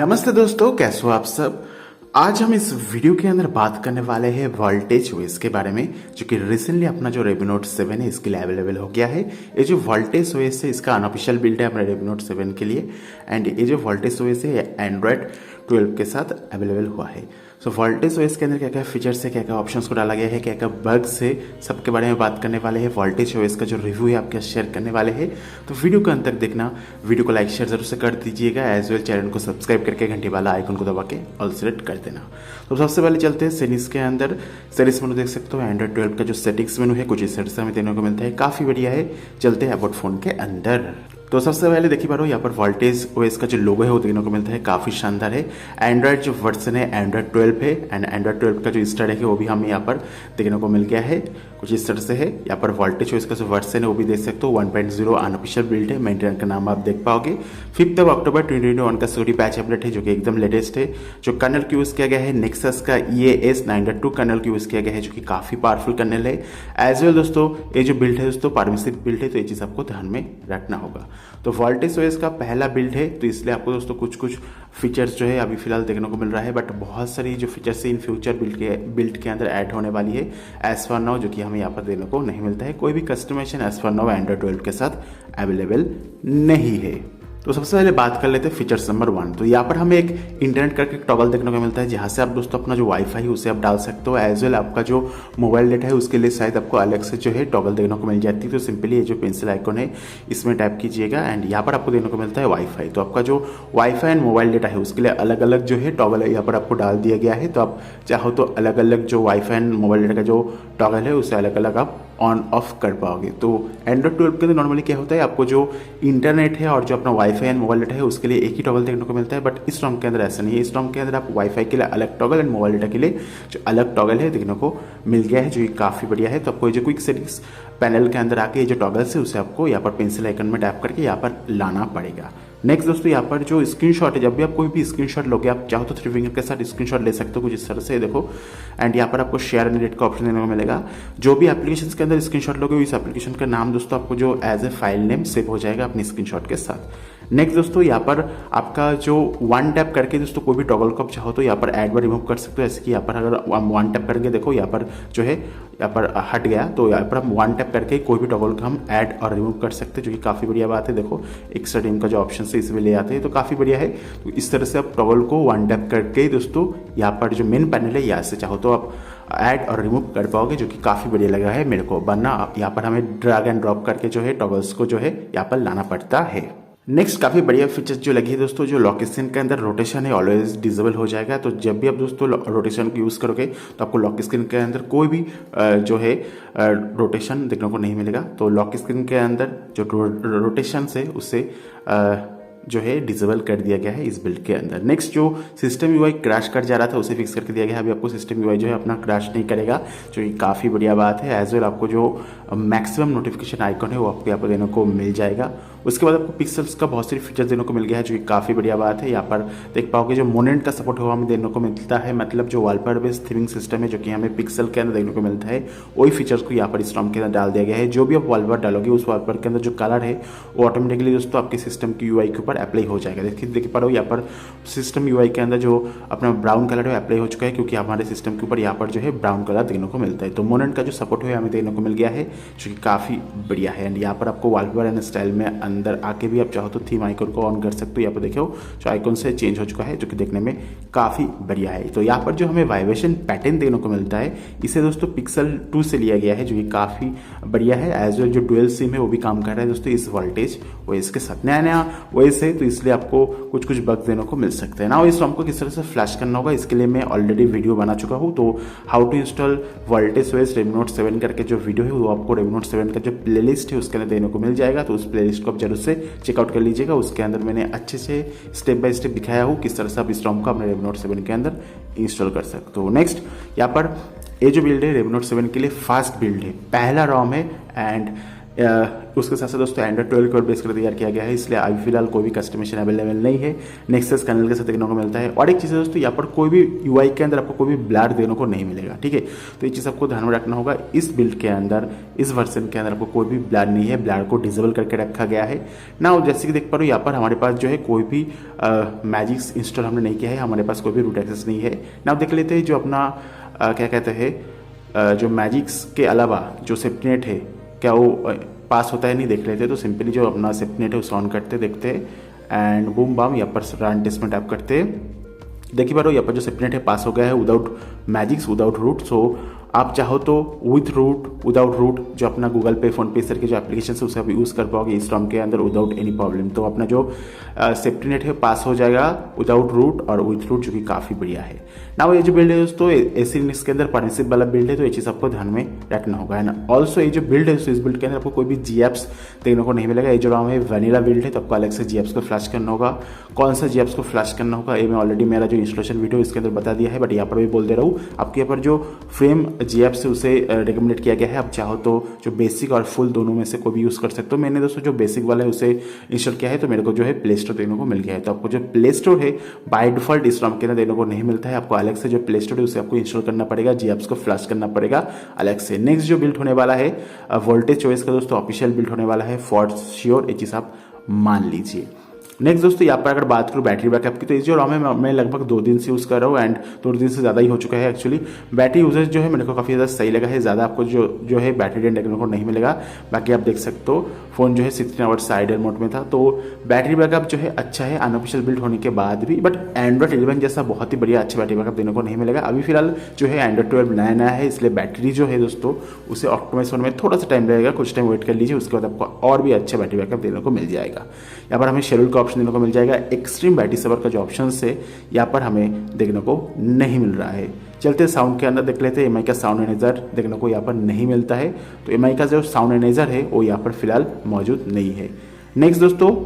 नमस्ते दोस्तों, कैसे हो आप सब। आज हम इस वीडियो के अंदर बात करने वाले हैं वोल्टेज ओएस के बारे में, जो कि रिसेंटली अपना जो Redmi Note 7 है इसके लिए अवेलेबल हो गया है। ये जो वोल्टेज ओएस है इसका अनऑफिशियल बिल्ड है अपने Redmi Note 7 के लिए। एंड ये जो वोल्टेज ओएस है एंड्रॉयड 12 के साथ अवेलेबल हुआ है। सो वोल्टेज ओएस के अंदर क्या क्या फीचर्स है, क्या क्या ऑप्शंस को डाला गया है, क्या क्या बग्स है, सबके बारे में बात करने वाले हैं। वोल्टेज ओएस का जो रिव्यू है आपके शेयर करने वाले हैं, तो वीडियो को अंत तक देखना। वीडियो को लाइक शेयर जरूर से कर दीजिएगा, एज वेल चैनल को सब्सक्राइब करके घंटी वाला आइकन को दबा के ऑल सेलेक्ट कर देना। तो सबसे पहले चलते हैं सेटिंग्स के अंदर। सेटिंग्स मेनू देख सकते हो, एंड्रॉयड 12 का जो सेटिंग्स मेनू है कुछ इस तरह से हमें देखने को मिलता है, काफी बढ़िया है। चलते हैं अबाउट फोन के अंदर। तो सबसे पहले देखिए पा रहे हो यहाँ पर वोल्टेज ओएस का जो लोगो है वो देखने को मिलता है, काफी शानदार है। एंड्रॉयड जो वर्जन है एंड्रॉयड 12 है, एंड एंड्रॉयड 12 का जो स्टार्ट है वो भी हमें यहाँ पर देखने को मिल गया है, कुछ इस तरह से है। यहाँ पर वोल्टेज ओएस का जो वर्जन है वो भी देख सकते हो, 1.0 अनऑफिशियल बिल्ड है। मेंटेनर का नाम आप देख पाओगे। 5 अक्टूबर 2021 का सिक्योरिटी पैच अपडेट है जो कि एकदम लेटेस्ट है। जो कर्नल की यूज किया गया है नेक्सस का EAS 9.2 कर्नल की यूज किया गया है, जो कि काफी पावरफुल कर्नल है। एज वेल दोस्तों ये जो बिल्ड है दोस्तों परमिसिव बिल्ड है, तो ये चीज आपको ध्यान में रखना होगा। तो वोल्टेज ओएस का पहला बिल्ड है, तो इसलिए आपको दोस्तों कुछ कुछ फीचर्स जो है अभी फिलहाल देखने को मिल रहा है, बट बहुत सारी जो फीचर्स है इन फ्यूचर बिल्ड के अंदर ऐड होने वाली है एज फॉर नाउ, जो कि हमें यहाँ पर देखने को नहीं मिलता है। कोई भी customization as for now Android 12 के साथ अवेलेबल नहीं है। तो सबसे पहले बात कर लेते हैं फीचर्स नंबर 1। तो यहाँ पर हमें एक इंटरनेट करके टॉगल देखने को मिलता है, जहाँ से आप दोस्तों अपना जो वाईफाई है उसे आप डाल सकते हो। एज वेल आपका जो मोबाइल डेटा है उसके लिए शायद आपको अलग से जो है टॉगल देखने को मिल जाती है। तो सिंपली ये जो पेंसिल आइकन है इसमें टैप कीजिएगा एंड यहाँ पर आपको देखने को मिलता है वाईफाई। तो आपका जो वाईफाई एंड मोबाइल डेटा है उसके लिए अलग अलग जो है टॉगल है यहाँ पर आपको डाल दिया गया है। तो आप चाहो तो अलग अलग जो वाईफाई एंड मोबाइल डेटा का जो टॉगल है उसे अलग अलग आप ऑन ऑफ कर पाओगे। तो एंड्रॉयड 12 के अंदर नॉर्मली क्या होता है, आपको जो इंटरनेट है और जो अपना वाईफाई एंड मोबाइल डेटा है उसके लिए एक ही टॉगल देखने को मिलता है, बट इस ROM के अंदर ऐसा नहीं है। इस ROM के अंदर आप वाईफाई के लिए अलग टॉगल एंड मोबाइल डेटा के लिए जो अलग टॉगल है देखने को मिल गया है, जो कि काफ़ी बढ़िया है। तो आपको जो क्विक सेटिंग्स पैनल के अंदर आके ये जो टॉगल्स है उसे आपको यहाँ पर पेंसिल आइकन में टैप करके यहाँ पर लाना पड़ेगा। नेक्स्ट दोस्तों यहाँ पर जो स्क्रीनशॉट है, जब भी आप कोई भी स्क्रीनशॉट लोगे आप चाहो तो 3 फिंगर के साथ स्क्रीनशॉट ले सकते हो, कुछ इस तरह से देखो। एंड यहाँ पर आपको शेयर एंड एडिट का ऑप्शन देने को मिलेगा। जो भी एप्लीकेशन के अंदर स्क्रीनशॉट लोगे इस एप्लीकेशन का नाम दोस्तों आपको जो as a file name save हो जाएगा अपनी स्क्रीनशॉट के साथ। नेक्स्ट दोस्तों यहाँ पर आपका जो 1 टैप करके दोस्तों कोई भी टॉगल को आप चाहो तो यहाँ पर ऐड व रिमूव कर सकते हो। जैसे कि यहाँ पर अगर 1 टैप करेंगे, देखो यहाँ पर जो है यहाँ पर हट गया, तो यहाँ पर हम 1 टैप करके कोई भी टॉगल को हम ऐड और रिमूव कर सकते हैं, जो कि काफ़ी बढ़िया बात है। देखो एक्स्ट्रा टीम का जो ऑप्शन है इसमें ले आते हैं, तो काफ़ी बढ़िया है। तो इस तरह से आप टॉगल को 1 टैप करके दोस्तों यहाँ पर जो मेन पैनल है यहाँ से चाहो तो आप ऐड और रिमूव कर पाओगे, जो कि काफ़ी बढ़िया लगा है मेरे को। वरना यहाँ पर हमें ड्रैग एंड ड्रॉप करके जो है टॉगल्स को जो है यहाँ पर लाना पड़ता है। नेक्स्ट काफ़ी बढ़िया फीचर्स जो लगी है दोस्तों, जो लॉक स्क्रीन के अंदर रोटेशन है ऑलवेज डिसेबल हो जाएगा। तो जब भी आप दोस्तों रोटेशन को यूज़ करोगे तो आपको लॉक स्क्रीन के अंदर कोई भी जो है रोटेशन देखने को नहीं मिलेगा। तो लॉक स्क्रीन के अंदर जो रोटेशन है उससे जो है डिसेबल कर दिया गया है इस बिल्ड के अंदर। नेक्स्ट जो सिस्टम यूआई क्रैश कर जा रहा था उसे फिक्स करके दिया गया है। अभी आपको सिस्टम यूआई जो है अपना क्रैश नहीं करेगा, जो कि काफ़ी बढ़िया बात है। एज वेल आपको जो मैक्सिमम नोटिफिकेशन आइकन है वो आपको यहाँ पर देने को मिल जाएगा। उसके बाद आपको पिक्सल्स का बहुत सारी फीचर्स देने को मिल गया है, जो कि काफ़ी बढ़िया बात है। यहाँ पर देख पाओगे जो मोनेंट का सपोर्ट हुआ हमें देखने को मिलता है, मतलब जो वॉलपेपर बेस्ड थीमिंग सिस्टम है जो कि हमें पिक्सल के अंदर देखने को मिलता है, वही फीचर्स को यहाँ पर इस ROM के अंदर डाल दिया गया है। जो भी आप वॉलपेपर डालोगे उस वॉलपेपर के अंदर जो कलर है वो ऑटोमेटिकली दोस्तों आपके सिस्टम की यूआई के ऊपर अप्लाई हो जाएगा। देखिए पा रहे हो यहाँ पर सिस्टम यूआई के अंदर जो अपना ब्राउन कलर है अप्लाई हो चुका है, क्योंकि हमारे सिस्टम के ऊपर यहाँ पर जो है ब्राउन कलर देखने को मिलता है। तो मोनेंट का जो सपोर्ट है हमें देखने को मिल गया है, जो कि काफ़ी बढ़िया है। एंड यहाँ पर आपको वॉलपेपर एंड स्टाइल में अंदर आके भी आप चाहो तो थीम आइकन को ऑन कर सकते हो। यहाँ पर देखो जो आइकन से चेंज हो चुका है, जो कि देखने में काफ़ी बढ़िया है। तो यहाँ पर जो हमें वाइब्रेशन पैटर्न देखने को मिलता है इसे दोस्तों पिक्सल 2 से लिया गया है, जो कि काफ़ी बढ़िया है। एज वेल जो डुअल सिम है वो भी काम कर रहा है दोस्तों इस वोल्टेज ओएस के साथ। नया नया ओएस है तो इसलिए आपको कुछ कुछ बग्स देने को मिल सकते हैं ना। इस ROM को किस तरह से फ्लैश करना होगा इसके लिए मैं ऑलरेडी वीडियो बना चुका हूँ। तो how to install voltage OS Redmi Note 7 करके जो वीडियो है वो आपको Redmi Note 7 का जो प्लेलिस्ट है उसके अंदर देने को मिल जाएगा। तो उस प्लेलिस्ट को आप जरूर से चेकआउट कर लीजिएगा। उसके अंदर मैंने अच्छे से स्टेप बाय स्टेप दिखाया हूँ किस तरह से आप इस ROM को अपने Redmi Note 7 के अंदर इंस्टॉल कर सकते हो। नेक्स्ट यहाँ पर ये जो बिल्ड है Redmi Note 7 के लिए फास्ट बिल्ड है, पहला ROM है एंड उसके साथ साथ दोस्तों एंड्रॉइड 12 को बेस कर तैयार किया गया है, इसलिए अभी फिलहाल कोई भी कस्टमाइजेशन अवेलेबल नहीं है। नेक्सस कैनल के साथ देखने को मिलता है। और एक चीज़ है दोस्तों, यहाँ पर कोई भी यूआई के अंदर आपको कोई भी ब्लर देने को नहीं मिलेगा, ठीक है। तो ये चीज़ आपको ध्यान में रखना होगा। इस बिल्ड के अंदर, इस वर्जन के अंदर आपको कोई भी ब्लर नहीं है, ब्लर को डिसेबल करके रखा गया है ना। जैसे कि देख पा रहे हो यहाँ पर हमारे पास जो है कोई भी मैजिक्स इंस्टॉल हमने नहीं किया है, हमारे पास कोई भी रूट एक्सेस नहीं है ना। देख लेते हैं जो अपना क्या कहते हैं, जो मैजिक्स के अलावा जो सेफ्टी नेट है क्या वो पास होता है, नहीं देख लेते। तो सिंपली जो अपना सेफ्टी नेट है उसे ऑन करते देखते हैं एंड बूम बाम यहाँ पर रन टेस्ट में टैप करते हैं। देखिए बारो यहाँ पर जो सेफ्टी नेट है पास हो गया है विदाउट मैजिक्स, विदाउट रूट। सो आप चाहो तो विथ रूट, विदाउट रूट, जो अपना गूगल पे, फोन पे इस तरह के जो एप्लीकेशन है उसे आप यूज़ कर पाओगे इस रॉम के अंदर विदाउट एनी प्रॉब्लम। तो अपना जो सेफ्टी नेट है पास हो जाएगा विदाउट रूट और विथ रूट, जो कि काफ़ी बढ़िया है ना। ये जो बिल्ड है दोस्तों एसी लिनक्स के अंदर पार्टनरशिप वाला बिल्ड है, तो ये चीज़ आपको ध्यान में रखना होगा, है ना। ऑल्सो ये जो बिल्ड है इस बिल्ड के अंदर आपको कोई भी जीएप्स देखने को नहीं मिलेगा। ये जो रॉम है वैनिला बिल्ड है, तो आपको अलग से जीएप्स को फ्लैश करना होगा। कौन सा जीएप्स को फ्लैश करना होगा ये मैं ऑलरेडी मेरा जो इंस्टॉलेशन वीडियो इसके अंदर बता दिया है, बट यहाँ पर भी बोल दे रहा हूँ। आपके यहाँ पर जो फ्रेम जीएप्स है उसे रिकमेंडेड किया गया है। आप चाहो तो जो बेसिक और फुल दोनों में से कोई भी यूज़ कर सकते हो। मैंने दोस्तों जो बेसिक वाला है उसे इंस्टॉल किया है, तो मेरे को जो है प्ले स्टोर देखने को मिल गया है। तो आपको जो प्ले स्टोर है बाय डिफॉल्ट इस रॉम के अंदर देखने को नहीं मिलता है, आपको अलग से जो प्ले स्टोर है उसे आपको इंस्टॉल करना पड़ेगा, जीएप्स को फ्लैश करना पड़ेगा अलग से। नेक्स्ट जो बिल्ड होने वाला है वोल्टेज चॉइस का दोस्तों ऑफिशियल बिल्ड होने वाला है फॉर श्योर, ये चीज़ आप मान लीजिए। नेक्स्ट दोस्तों यहाँ पर अगर बात करूँ बैटरी बैकअप की, तो इस जो रॉम है मैं लगभग 2 दिन से यूज़ कर रहा हूँ एंड 2 दिन से ज़्यादा ही हो चुका है एक्चुअली। बैटरी यूजेज जो है मेरे को काफ़ी ज़्यादा सही लगा है, ज़्यादा आपको जो है बैटरी डेंट देखने को नहीं मिलेगा। बाकी आप देख सकते हो फ़ोन जो है 16 आवर्स आइडल मोड में था, तो बैटरी बैकअप जो है अच्छा है अनऑफिशियल बिल्ड होने के बाद भी। बट एंड्रॉइड 11 जैसा बहुत ही बढ़िया अच्छा बैटरी बैकअप देने को नहीं मिलेगा। अभी फिलहाल जो है एंड्रॉइड 12 नया है, इसलिए बैटरी जो है दोस्तों उसे ऑप्टिमाइज होने में थोड़ा सा टाइम लगेगा, कुछ टाइम वेट कर लीजिए, उसके बाद आपको और भी अच्छा बैटरी बैकअप देने को मिल जाएगा। यहाँ पर हमें शेड्यूल का ऑप्शन देने को मिल जाएगा। एक्सट्रीम बैटरी सेवर का जो ऑप्शन है यहाँ पर हमें देखने को नहीं मिल रहा है। चलते साउंड के अंदर देख लेते हैं। एमआई का साउंड एनालाइजर देखने को यहाँ पर नहीं मिलता है, तो एमआई का जो साउंड एनालाइजर है वो यहाँ पर फिलहाल मौजूद नहीं है। नेक्स्ट दोस्तों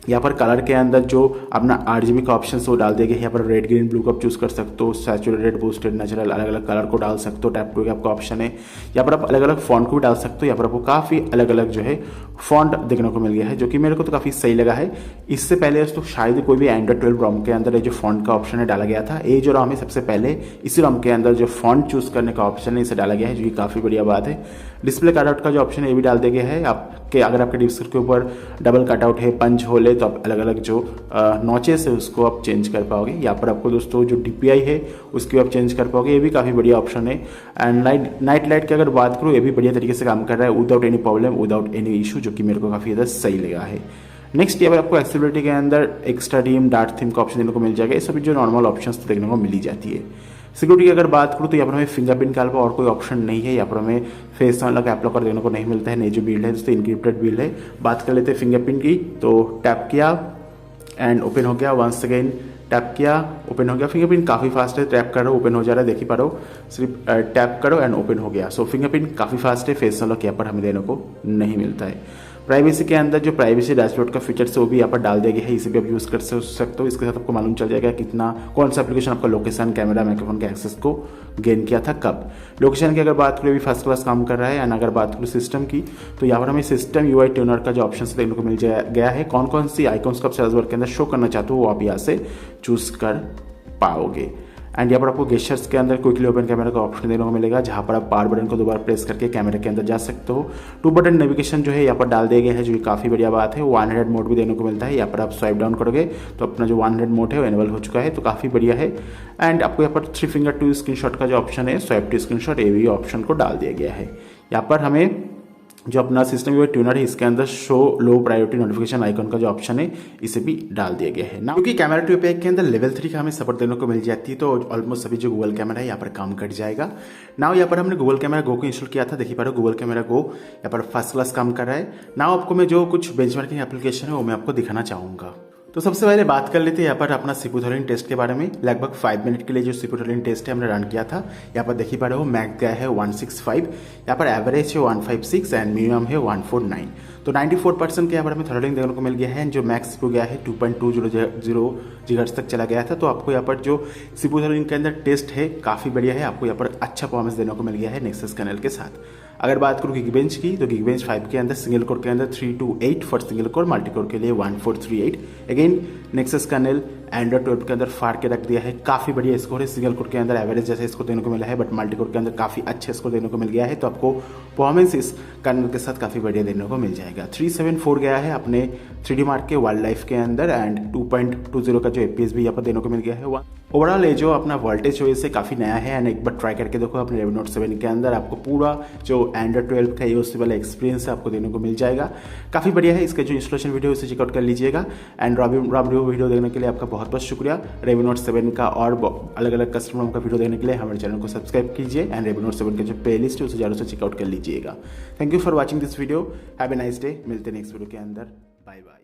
यहाँ पर कलर के अंदर जो अपना RGB का ऑप्शन वो डाल देंगे। यहाँ पर रेड ग्रीन ब्लू का चूज कर सकते हो, सैचुरेटेड, बूस्टेड, नेचुरल, अलग अलग कलर को डाल सकते हो। टैप टू आपका ऑप्शन है। यहाँ पर आप अलग अलग फॉन्ट को भी डाल सकते हो। यहाँ पर आपको काफ़ी अलग अलग जो है फॉन्ट देखने को मिल गया है, जो कि मेरे को तो काफ़ी सही लगा है। इससे पहले दोस्तों शायद कोई भी एंड्रॉइड 12 रॉम के अंदर ये जो फॉन्ट का ऑप्शन है डाला गया था। ये जो रॉम है सबसे पहले इसी रॉम के अंदर जो फॉन्ट चूज करने का ऑप्शन है इसे डाला गया है, जो कि काफ़ी बढ़िया बात है। डिस्प्ले कटआउट का जो ऑप्शन है ये भी डाल दिया गया है। आपके अगर आपके डिस्प्ले के ऊपर डबल कटआउट है, पंच होल है, तो आप अलग अलग जो नॉचेस है उसको आप चेंज कर पाओगे। यहाँ पर आपको दोस्तों जो DPI है उसकी आप चेंज कर पाओगे, ये भी काफ़ी बढ़िया ऑप्शन है। एंड नाइट लाइट की अगर बात करूँ ये भी बढ़िया तरीके से काम कर रहा है without any problem, without any issue, जो कि मेरे को काफ़ी ज़्यादा सही लगा है। नेक्स्ट यहाँ पर आपको एक्सेसिबिलिटी के अंदर एक्स्ट्रा थीम, डार्क थीम का ऑप्शन देखने को मिल जाएगा। ये सभी जो नॉर्मल ऑप्शन तो देखने को मिल ही जाती है। सिक्योरिटी की अगर बात करूँ तो यहाँ पर हमें फिंगरप्रिंट के अलावा और कोई ऑप्शन नहीं है। यहाँ पर हमें फेस अनलॉक, ऐप लॉकर देखने को नहीं मिलता है। नई जो बिल्ड है दोस्तों इनक्रिप्टेड बिल्ड है। बात कर लेते हैं फिंगरप्रिंट की, तो टैप किया एंड ओपन हो गया। वंस अगेन टैप किया, ओपन हो गया। फिंगरप्रिंट काफ़ी फास्ट है, टैप करो ओपन हो जा रहा है, देख ही पा रहे हो। सिर्फ टैप करो एंड ओपन हो गया। सो फिंगरप्रिंट काफ़ी फास्ट है। फेस अनलॉक यहाँ पर हमें देने को नहीं मिलता है। प्राइवेसी के अंदर जो प्राइवेसी डैशबोर्ड का फीचर्स है वो भी यहाँ पर डाल दिया गया है, इसे भी आप यूज़ कर सकते हो। इसके साथ आपको मालूम चल जाएगा कितना कौन सा एप्लीकेशन आपका लोकेशन, कैमरा, माइक्रोफोन के एक्सेस को गेन किया था कब। लोकेशन की अगर बात करें भी फर्स्ट क्लास काम कर रहा है। एंड अगर बात करूँ सिस्टम की, तो यहाँ पर हमें सिस्टम UI ट्यूनर का जो ऑप्शन देखने को मिल गया है। कौन कौन सी आइकॉन्स को आप सर्च बार के अंदर शो करना चाहते हो वो आप यहाँ से चूज कर पाओगे। एंड यहाँ पर आपको गेस्चर्स के अंदर क्विकली ओपन कैमरा का ऑप्शन देने को मिलेगा, जहाँ पर आप पावर बटन को दोबारा प्रेस करके कैमरे के अंदर जा सकते हो। 2 बटन नेविगेशन जो है यहाँ पर डाल दिया गया है, जो कि काफ़ी बढ़िया बात है। 100 मोड भी देने को मिलता है। यहाँ पर आप स्वाइप डाउन करोगे तो अपना जो 100 मोड है वो एनेबल हो चुका है, तो काफ़ी बढ़िया है। एंड आपको यहाँ पर 3 फिंगर टू स्क्रीनशॉट का जो ऑप्शन है, स्वाइप टू स्क्रीनशॉट, ये भी ऑप्शन को डाल दिया गया है। यहाँ पर हमें जो अपना सिस्टम UI ट्यूनर है इसके अंदर show low priority notification icon का जो ऑप्शन है इसे भी डाल दिया गया है ना, क्योंकि कैमरा टू API के अंदर लेवल 3 का हमें सपोर्ट देने को मिल जाती है। तो ऑलमोस्ट सभी जो गूगल कैमरा है यहाँ पर काम कर जाएगा। नाउ यहाँ पर हमने गूगल कैमरा गो को इंस्टॉल किया था, देखिए पा रहे गूगल कैमरा गो यहाँ पर फर्स्ट क्लास काम कर रहा है। नाउ आपको मैं जो कुछ बेंचमार्किंग एप्लीकेशन है वो मैं आपको दिखाना चाहूँगा। तो सबसे पहले बात कर लेते हैं यहाँ पर अपना सिपुथोरिन टेस्ट के बारे में। लगभग 5 मिनट के लिए जो सिपुथोरिन टेस्ट है हमने रन किया था। यहाँ पर देखिए पा रहे हो मैक्स गया है 165, यहाँ पर एवरेज है 156 एंड मिनिमम है 149। तो 94% के यहाँ पर हमें थ्रॉटलिंग देखने को मिल गया है। जो मैक्स को गया है 2.200 GHz तक चला गया था। तो आपको यहाँ पर जो सिपुथोरिन के अंदर टेस्ट है काफ़ी बढ़िया है, आपको यहाँ पर अच्छा परफॉर्मेंस देने को मिल गया है नेक्सस कैनल के साथ। अगर बात करूँ Geekbench की तो Geekbench 5 के अंदर सिंगल कोर के अंदर 328 for single core, multi core के लिए 1438। अगेन नेक्सस कर्नल एंड्रॉइड 12 के अंदर फाड़ के रख दिया है, काफ़ी बढ़िया स्कोर है। सिंगल कोर के अंदर एवरेज जैसे स्कोर देने को मिला है, बट मल्टी कोर के अंदर काफ़ी अच्छा स्कोर देने को मिल गया है, तो आपको परफॉर्मेंस इस कर्नल के साथ काफ़ी बढ़िया देने को मिल जाएगा। 374 गया है अपने 3D मार्क के वाइल्ड लाइफ के अंदर एंड 2.20 का जो एपीएस भी यहाँ पर देने को मिल गया है। ओवरऑल ये जो अपना वोल्टेज चॉइस है काफ़ी नया है एंड एक बार ट्राई करके देखो अपने Redmi Note 7 के अंदर, आपको पूरा जो एंड्रॉइड 12 का यूज वाला एक्सपीरियंस है आपको देने को मिल जाएगा। काफ़ी बढ़िया है। इसका जो इंस्टॉलेशन वीडियो है उसे चेकआउट कर लीजिएगा एंड रॉम वीडियो देखने के लिए आपका बहुत बहुत शुक्रिया। Redmi Note 7 का और अलग अलग कस्टमरों का वीडियो देखने के लिए हमारे चैनल को सब्सक्राइब कीजिए एंड Redmi Note 7 का जो प्लेलिस्ट है उसे जरूर से चेकआउट कर लीजिएगा। Thank you for watching this video. Have a nice day. मिलते हैं नेक्स्ट वीडियो के अंदर। Bye bye.